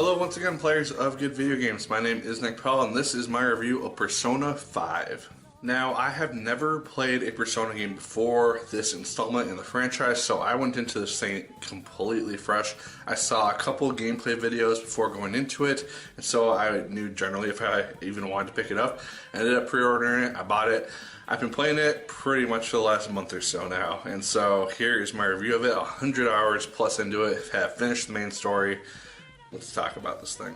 Hello once again, players of good video games. My name is Nick Pell and this is my review of Persona 5. Now, I have never played a Persona game before this installment in the franchise, so I went into this thing completely fresh. I saw a couple gameplay videos before going into it, and so I knew generally if I even wanted to pick it up. I ended up pre-ordering it, I bought it. I've been playing it pretty much for the last month or so now, and so here is my review of it, 100 hours plus into it, have finished the main story. Let's talk about this thing.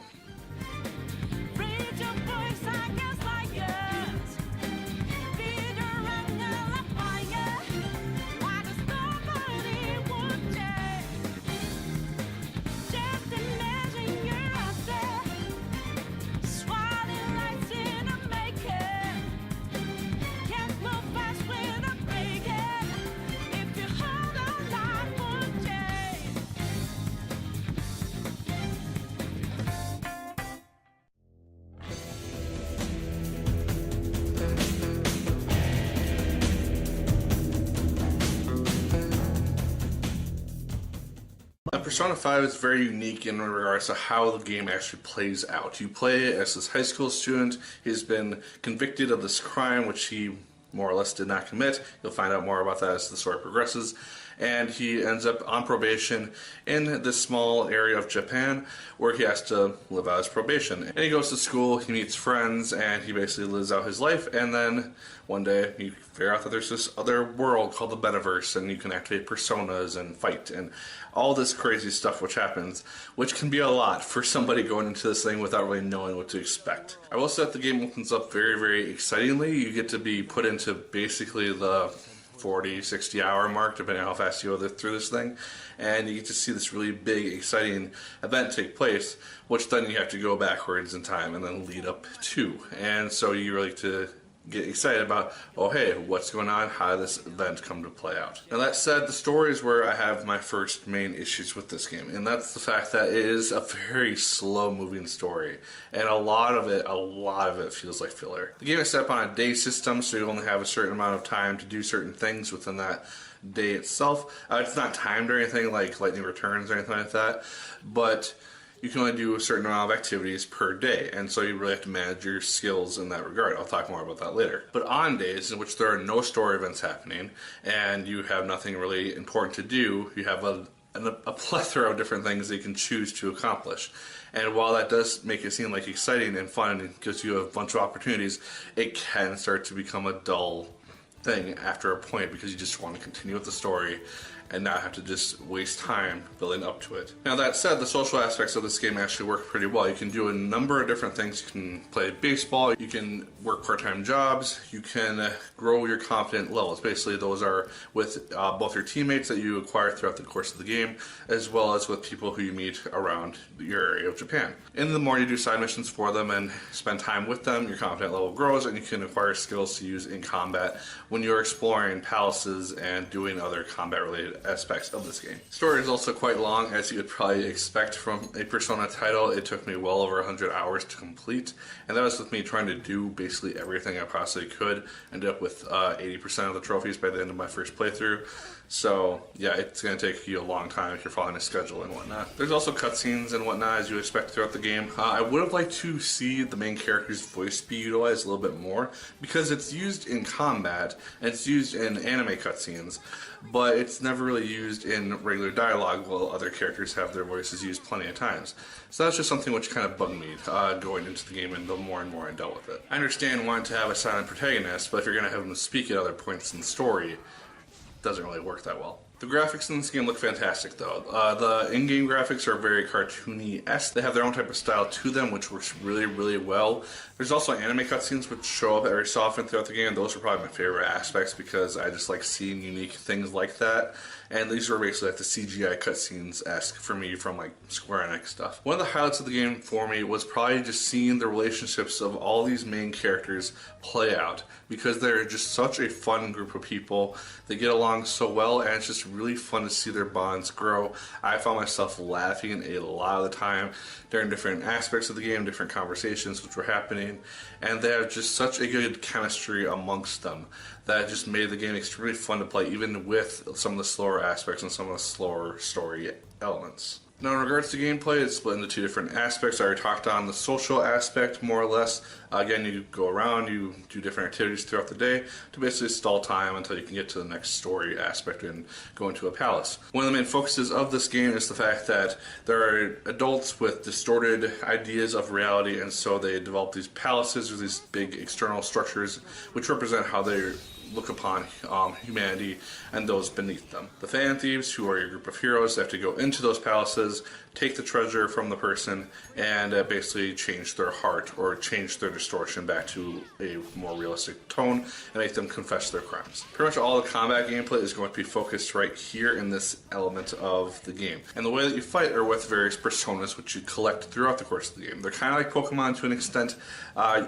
Persona 5 is very unique in regards to how the game actually plays out. You play as this high school student. He's been convicted of this crime, which he more or less did not commit. You'll find out more about that as the story progresses. And he ends up on probation in this small area of Japan where he has to live out his probation. And he goes to school, he meets friends, and he basically lives out his life. And then one day you figure out that there's this other world called the Metaverse, and you can activate personas and fight and all this crazy stuff which happens, which can be a lot for somebody going into this thing without really knowing what to expect. I will say that the game opens up very, very excitingly. You get to be put into basically the 40, 60 hour mark, depending on how fast you go through this thing, and you get to see this really big, exciting event take place, which then you have to go backwards in time and then lead up to. And so you really get to get excited about, oh hey, what's going on, how did this event come to play out. Now that said, the story is where I have my first main issues with this game, and that's the fact that it is a very slow moving story, and a lot of it feels like filler. The game is set up on a day system, so you only have a certain amount of time to do certain things within that day itself. It's not timed or anything like Lightning Returns or anything like that, but you can only do a certain amount of activities per day, and so you really have to manage your skills in that regard. I'll talk more about that later. But on days in which there are no story events happening and you have nothing really important to do, you have a plethora of different things that you can choose to accomplish. And while that does make it seem like exciting and fun and gives you a bunch of opportunities, it can start to become a dull thing after a point because you just want to continue with the story and not have to just waste time building up to it. Now that said, the social aspects of this game actually work pretty well. You can do a number of different things. You can play baseball, you can work part-time jobs, you can grow your confident levels. Basically those are with both your teammates that you acquire throughout the course of the game, as well as with people who you meet around your area of Japan. And the more you do side missions for them and spend time with them, your confident level grows and you can acquire skills to use in combat when you're exploring palaces and doing other combat related aspects of this game. The story is also quite long, as you would probably expect from a Persona title. It took me well over 100 hours to complete, and that was with me trying to do basically everything I possibly could. Ended up with 80% of the trophies by the end of my first playthrough. So yeah, it's going to take you a long time if you're following a schedule and whatnot. There's also cutscenes and whatnot as you expect throughout the game. I would have liked to see the main character's voice be utilized a little bit more, because it's used in combat and it's used in anime cutscenes, but it's never really used in regular dialogue while other characters have their voices used plenty of times. So that's just something which kind of bugged me going into the game, and the more and more I dealt with it. I understand wanting to have a silent protagonist, but if you're going to have him speak at other points in the story, doesn't really work that well. The graphics in this game look fantastic though. The in-game graphics are very cartoony-esque. They have their own type of style to them, which works really, really well. There's also anime cutscenes which show up every so often throughout the game. Those are probably my favorite aspects because I just like seeing unique things like that. And these are basically like the CGI cutscenes-esque for me from like Square Enix stuff. One of the highlights of the game for me was probably just seeing the relationships of all these main characters play out, because they're just such a fun group of people. They get along so well, and it's just really fun to see their bonds grow. I found myself laughing a lot of the time during different aspects of the game, different conversations which were happening, and they have just such a good chemistry amongst them that just made the game extremely fun to play, even with some of the slower aspects and some of the slower story elements. Now, in regards to gameplay, it's split into two different aspects. I already talked on the social aspect, more or less. Again, you go around, you do different activities throughout the day to basically stall time until you can get to the next story aspect and go into a palace. One of the main focuses of this game is the fact that there are adults with distorted ideas of reality, and so they develop these palaces or these big external structures which represent how they look upon humanity and those beneath them. The Fan Thieves, who are your group of heroes, have to go into those palaces, take the treasure from the person, and basically change their heart or change their distortion back to a more realistic tone and make them confess their crimes. Pretty much all the combat gameplay is going to be focused right here in this element of the game. And the way that you fight are with various personas which you collect throughout the course of the game. They're kind of like Pokemon to an extent.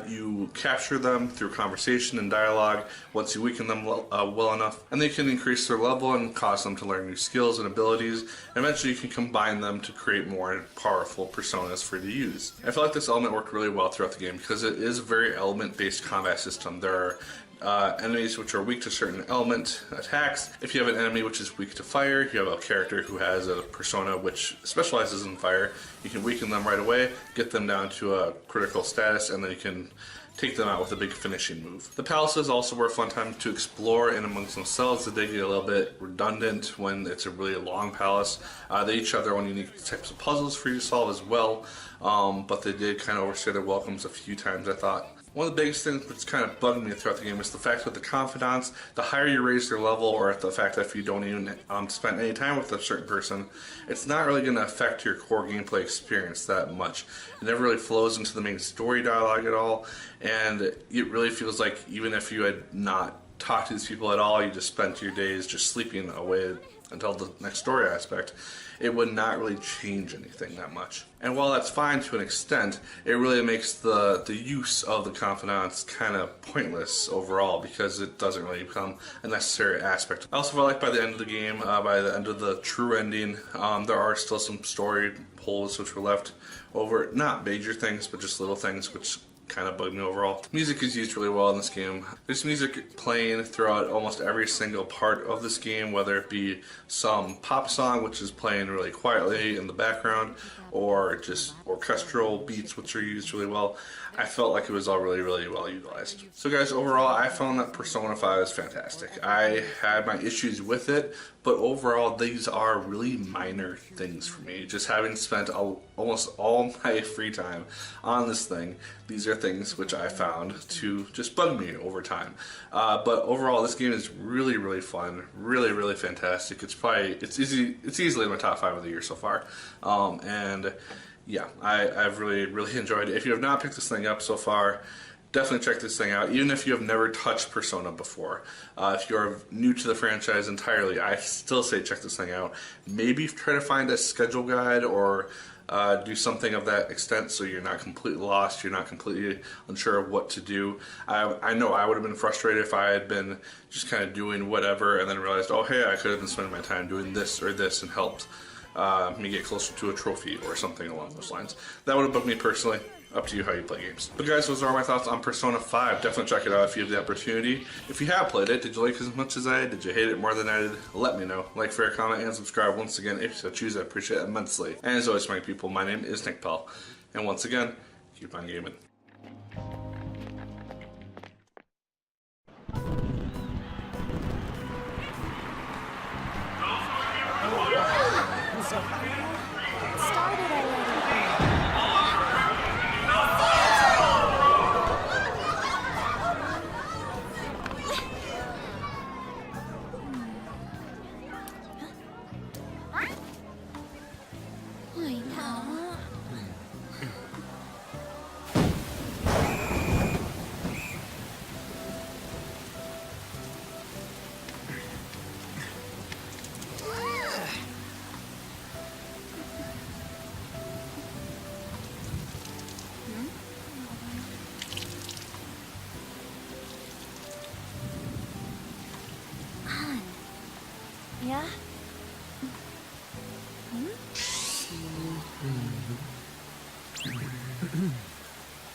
You capture them through conversation and dialogue. Once you weaken them well enough, and they can increase their level and cause them to learn new skills and abilities, and eventually you can combine them to create more powerful personas for you to use. I feel like this element worked really well throughout the game because it is a very element-based combat system. There are enemies which are weak to certain element attacks. If you have an enemy which is weak to fire, you have a character who has a persona which specializes in fire, you can weaken them right away, get them down to a critical status, and then you can take them out with a big finishing move. The palaces also were a fun time to explore in amongst themselves. They get a little bit redundant when it's a really long palace. They each have their own unique types of puzzles for you to solve as well, but they did kind of overstay their welcomes a few times, I thought. One of the biggest things that's kind of bugged me throughout the game is the fact that the confidants, the higher you raise their level, or the fact that if you don't even spend any time with a certain person, it's not really going to affect your core gameplay experience that much. It never really flows into the main story dialogue at all, and it really feels like even if you had not talked to these people at all, you just spent your days just sleeping away until the next story aspect, it would not really change anything that much. And while that's fine to an extent, it really makes the use of the confidants kind of pointless overall because it doesn't really become a necessary aspect. I also feel like by the end of the game, by the end of the true ending, there are still some story holes which were left over. Not major things, but just little things which kind of bugged me overall. Music is used really well in this game. There's music playing throughout almost every single part of this game, whether it be some pop song which is playing really quietly in the background, or just orchestral beats which are used really well. I felt like it was all really, really well utilized. So guys, overall, I found that Persona 5 is fantastic. I had my issues with it, but overall, these are really minor things for me. Just having spent almost all my free time on this thing, these are things which I found to just bug me over time. But overall, this game is really, really fun, really, really fantastic. It's easily my top 5 of the year so far, and yeah, I've really, really enjoyed it. If you have not picked this thing up so far, definitely check this thing out, even if you have never touched Persona before. If you're new to the franchise entirely, I still say check this thing out. Maybe try to find a schedule guide or do something of that extent so you're not completely lost, you're not completely unsure of what to do. I know I would have been frustrated if I had been just kind of doing whatever and then realized, oh hey, I could have been spending my time doing this or this and helped me get closer to a trophy or something along those lines. That would have bugged me personally. Up to you how you play games. But guys, those are my thoughts on Persona 5. Definitely check it out if you have the opportunity. If you have played it, did you like it as much as I did? Did you hate it more than I did? Let me know. Like, fair, comment, and subscribe once again if you so choose. I appreciate it immensely. And as always, my people, my name is Nick Pell. And once again, keep on gaming. Yeah?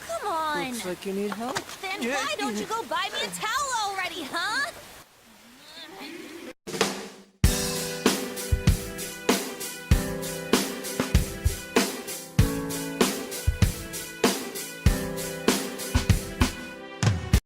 Come on! Looks like you need help. Then why don't you go buy me a towel already, huh?